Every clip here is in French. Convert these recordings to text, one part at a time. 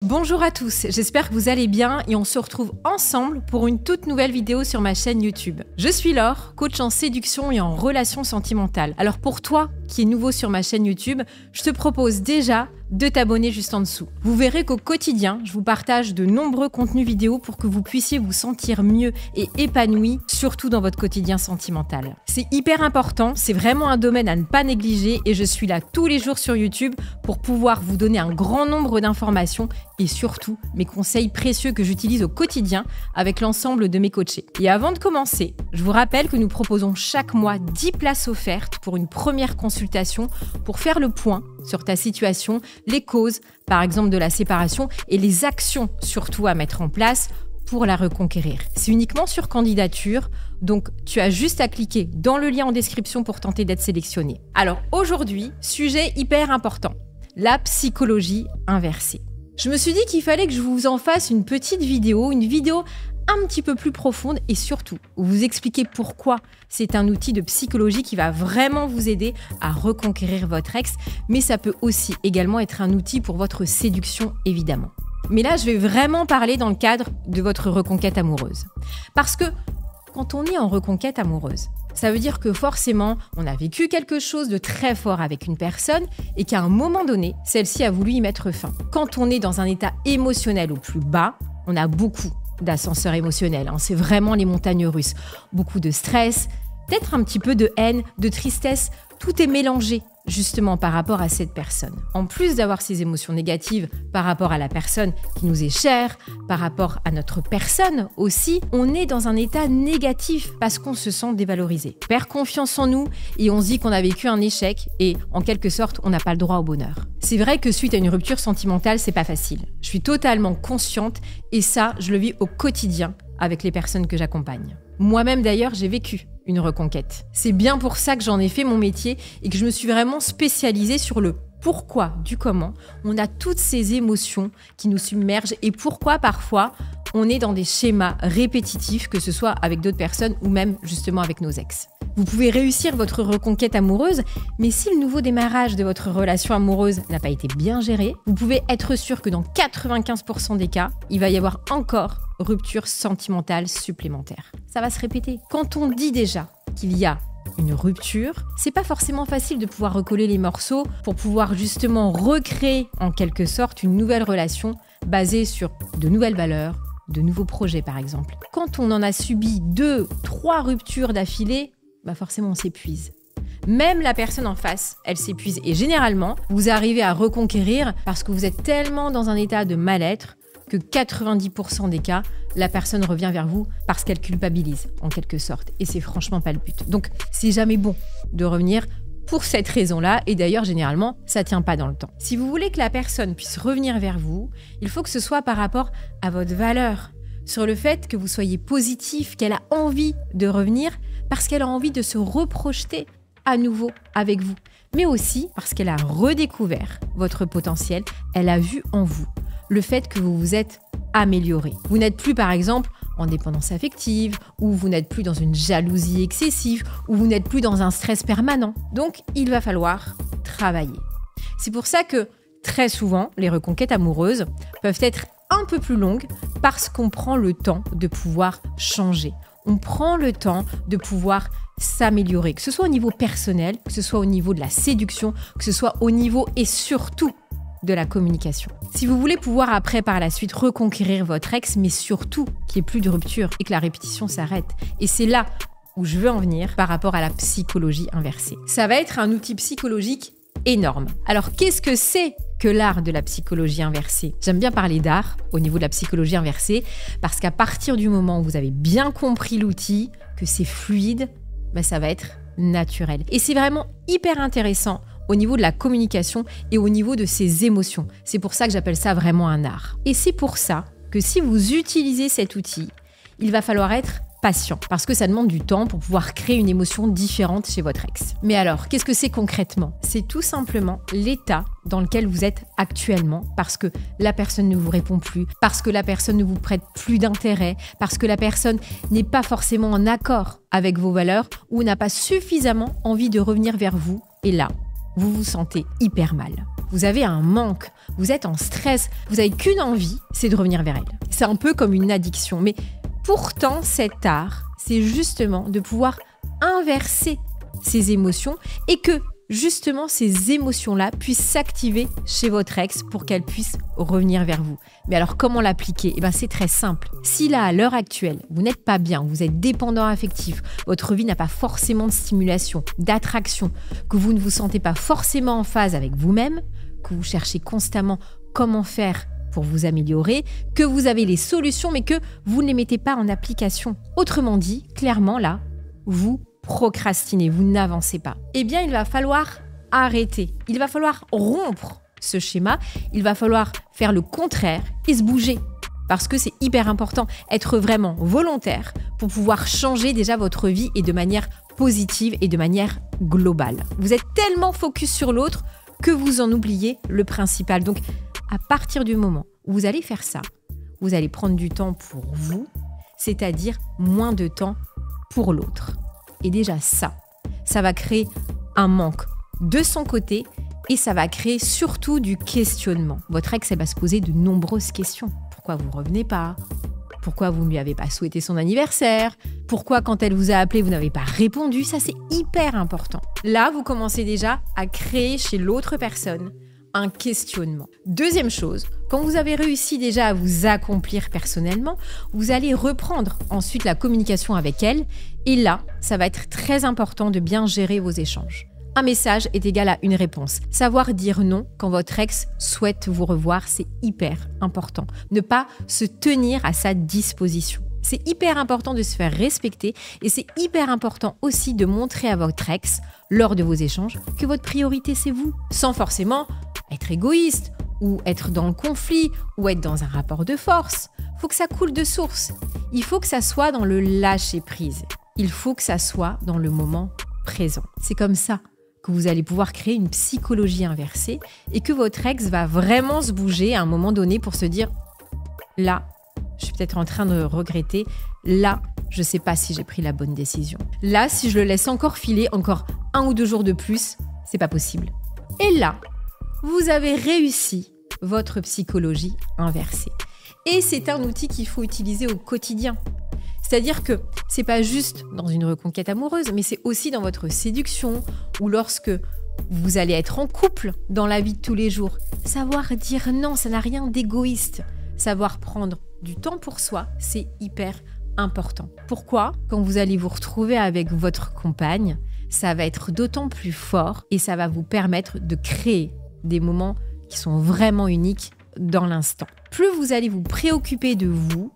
Bonjour à tous, j'espère que vous allez bien et on se retrouve ensemble pour une toute nouvelle vidéo sur ma chaîne YouTube. Je suis Laure, coach en séduction et en relations sentimentales. Alors pour toi qui es nouveau sur ma chaîne YouTube, je te propose déjà de t'abonner juste en dessous. Vous verrez qu'au quotidien, je vous partage de nombreux contenus vidéo pour que vous puissiez vous sentir mieux et épanoui, surtout dans votre quotidien sentimental. C'est hyper important, c'est vraiment un domaine à ne pas négliger et je suis là tous les jours sur YouTube pour pouvoir vous donner un grand nombre d'informations et surtout mes conseils précieux que j'utilise au quotidien avec l'ensemble de mes coachés. Et avant de commencer, je vous rappelle que nous proposons chaque mois 10 places offertes pour une première consultation pour faire le point sur ta situation, les causes, par exemple de la séparation, et les actions surtout à mettre en place pour la reconquérir. C'est uniquement sur candidature, donc tu as juste à cliquer dans le lien en description pour tenter d'être sélectionné. Alors aujourd'hui, sujet hyper important, la psychologie inversée. Je me suis dit qu'il fallait que je vous en fasse une petite vidéo, une vidéo un petit peu plus profonde et surtout vous expliquer pourquoi c'est un outil de psychologie qui va vraiment vous aider à reconquérir votre ex, mais ça peut aussi également être un outil pour votre séduction évidemment. Mais là, je vais vraiment parler dans le cadre de votre reconquête amoureuse. Parce que quand on est en reconquête amoureuse, ça veut dire que forcément, on a vécu quelque chose de très fort avec une personne et qu'à un moment donné, celle-ci a voulu y mettre fin. Quand on est dans un état émotionnel au plus bas, on a beaucoup d'ascenseurs émotionnels, c'est vraiment les montagnes russes. Beaucoup de stress, peut-être un petit peu de haine, de tristesse, tout est mélangé justement par rapport à cette personne. En plus d'avoir ces émotions négatives par rapport à la personne qui nous est chère, par rapport à notre personne aussi, on est dans un état négatif parce qu'on se sent dévalorisé. On perd confiance en nous et on se dit qu'on a vécu un échec et en quelque sorte, on n'a pas le droit au bonheur. C'est vrai que suite à une rupture sentimentale, c'est pas facile. Je suis totalement consciente et ça, je le vis au quotidien avec les personnes que j'accompagne. Moi-même d'ailleurs, j'ai vécu une reconquête. C'est bien pour ça que j'en ai fait mon métier et que je me suis vraiment spécialisée sur le pourquoi du comment. On a toutes ces émotions qui nous submergent et pourquoi parfois on est dans des schémas répétitifs, que ce soit avec d'autres personnes ou même justement avec nos ex. Vous pouvez réussir votre reconquête amoureuse, mais si le nouveau démarrage de votre relation amoureuse n'a pas été bien géré, vous pouvez être sûr que dans 95% des cas, il va y avoir encore rupture sentimentale supplémentaire. Ça va se répéter. Quand on dit déjà qu'il y a une rupture, c'est pas forcément facile de pouvoir recoller les morceaux pour pouvoir justement recréer en quelque sorte une nouvelle relation basée sur de nouvelles valeurs, de nouveaux projets par exemple. Quand on en a subi 2, 3 ruptures d'affilée, forcément on s'épuise. Même la personne en face, elle s'épuise. Et généralement, vous arrivez à reconquérir parce que vous êtes tellement dans un état de mal-être que 90% des cas, la personne revient vers vous parce qu'elle culpabilise, en quelque sorte. Et c'est franchement pas le but. Donc, c'est jamais bon de revenir pour cette raison-là. Et d'ailleurs, généralement, ça tient pas dans le temps. Si vous voulez que la personne puisse revenir vers vous, il faut que ce soit par rapport à votre valeur, sur le fait que vous soyez positif, qu'elle a envie de revenir parce qu'elle a envie de se reprojeter à nouveau avec vous. Mais aussi parce qu'elle a redécouvert votre potentiel, elle a vu en vous le fait que vous vous êtes amélioré. Vous n'êtes plus, par exemple, en dépendance affective, ou vous n'êtes plus dans une jalousie excessive, ou vous n'êtes plus dans un stress permanent. Donc, il va falloir travailler. C'est pour ça que, très souvent, les reconquêtes amoureuses peuvent être un peu plus longues parce qu'on prend le temps de pouvoir changer. On prend le temps de pouvoir s'améliorer, que ce soit au niveau personnel, que ce soit au niveau de la séduction, que ce soit au niveau et surtout de la communication. Si vous voulez pouvoir après par la suite reconquérir votre ex, mais surtout qu'il n'y ait plus de rupture et que la répétition s'arrête. Et c'est là où je veux en venir par rapport à la psychologie inversée. Ça va être un outil psychologique énorme. Alors qu'est-ce que c'est que l'art de la psychologie inversée? J'aime bien parler d'art au niveau de la psychologie inversée parce qu'à partir du moment où vous avez bien compris l'outil, que c'est fluide, ça va être naturel. Et c'est vraiment hyper intéressant au niveau de la communication et au niveau de ses émotions. C'est pour ça que j'appelle ça vraiment un art. Et c'est pour ça que si vous utilisez cet outil, il va falloir être patient parce que ça demande du temps pour pouvoir créer une émotion différente chez votre ex. Mais alors, qu'est-ce que c'est concrètement? C'est tout simplement l'état dans lequel vous êtes actuellement parce que la personne ne vous répond plus, parce que la personne ne vous prête plus d'intérêt, parce que la personne n'est pas forcément en accord avec vos valeurs ou n'a pas suffisamment envie de revenir vers vous. Et là, vous vous sentez hyper mal. vous avez un manque, vous êtes en stress, vous n'avez qu'une envie, c'est de revenir vers elle. C'est un peu comme une addiction, mais pourtant cet art, c'est justement de pouvoir inverser ces émotions et que justement ces émotions-là puissent s'activer chez votre ex pour qu'elle puisse revenir vers vous. Mais alors comment l'appliquer ? C'est très simple. Si là, à l'heure actuelle, vous n'êtes pas bien, vous êtes dépendant affectif, votre vie n'a pas forcément de stimulation, d'attraction, que vous ne vous sentez pas forcément en phase avec vous-même, que vous cherchez constamment comment faire pour vous améliorer, que vous avez les solutions mais que vous ne les mettez pas en application. Autrement dit, clairement là, vous procrastinez, vous n'avancez pas. Il va falloir arrêter. Il va falloir rompre ce schéma. Il va falloir faire le contraire et se bouger. Parce que c'est hyper important, être vraiment volontaire pour pouvoir changer déjà votre vie et de manière positive et de manière globale. Vous êtes tellement focus sur l'autre que vous en oubliez le principal. Donc, à partir du moment où vous allez faire ça, vous allez prendre du temps pour vous, c'est-à-dire moins de temps pour l'autre. Et déjà ça va créer un manque de son côté et ça va créer surtout du questionnement. Votre ex, elle va se poser de nombreuses questions. Pourquoi vous ne revenez pas ? Pourquoi vous ne lui avez pas souhaité son anniversaire ? Pourquoi quand elle vous a appelé, vous n'avez pas répondu ? Ça, c'est hyper important. Là, vous commencez déjà à créer chez l'autre personne un questionnement. Deuxième chose, quand vous avez réussi déjà à vous accomplir personnellement, vous allez reprendre ensuite la communication avec elle. Et là, ça va être très important de bien gérer vos échanges. Un message est égal à une réponse. Savoir dire non quand votre ex souhaite vous revoir, c'est hyper important. Ne pas se tenir à sa disposition. C'est hyper important de se faire respecter et c'est hyper important aussi de montrer à votre ex, lors de vos échanges, que votre priorité, c'est vous. Sans forcément être égoïste ou être dans le conflit ou être dans un rapport de force. Il faut que ça coule de source. Il faut que ça soit dans le lâcher-prise. Il faut que ça soit dans le moment présent. C'est comme ça que vous allez pouvoir créer une psychologie inversée et que votre ex va vraiment se bouger à un moment donné pour se dire « Là, je suis peut-être en train de regretter. Là, je ne sais pas si j'ai pris la bonne décision. Là, si je le laisse encore filer, encore 1 ou 2 jours de plus, c'est pas possible. » Et là, vous avez réussi votre psychologie inversée. Et c'est un outil qu'il faut utiliser au quotidien. C'est-à-dire que c'est pas juste dans une reconquête amoureuse, mais c'est aussi dans votre séduction ou lorsque vous allez être en couple dans la vie de tous les jours. Savoir dire non, ça n'a rien d'égoïste. Savoir prendre du temps pour soi, c'est hyper important. Pourquoi ? Quand vous allez vous retrouver avec votre compagne, ça va être d'autant plus fort et ça va vous permettre de créer des moments qui sont vraiment uniques dans l'instant. Plus vous allez vous préoccuper de vous,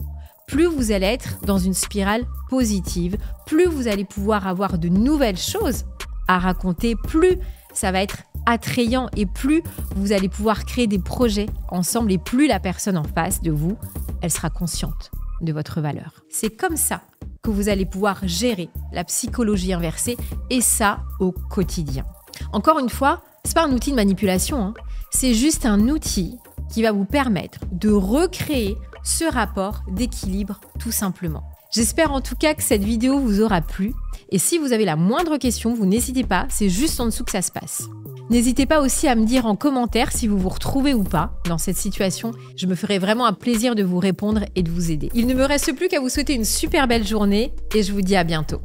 plus vous allez être dans une spirale positive, plus vous allez pouvoir avoir de nouvelles choses à raconter, plus ça va être attrayant et plus vous allez pouvoir créer des projets ensemble et plus la personne en face de vous, elle sera consciente de votre valeur. C'est comme ça que vous allez pouvoir gérer la psychologie inversée et ça au quotidien. Encore une fois, c'est pas un outil de manipulation, c'est juste un outil qui va vous permettre de recréer ce rapport d'équilibre tout simplement. J'espère en tout cas que cette vidéo vous aura plu et si vous avez la moindre question, vous n'hésitez pas, c'est juste en dessous que ça se passe. N'hésitez pas aussi à me dire en commentaire si vous vous retrouvez ou pas dans cette situation. Je me ferai vraiment un plaisir de vous répondre et de vous aider. Il ne me reste plus qu'à vous souhaiter une super belle journée et je vous dis à bientôt.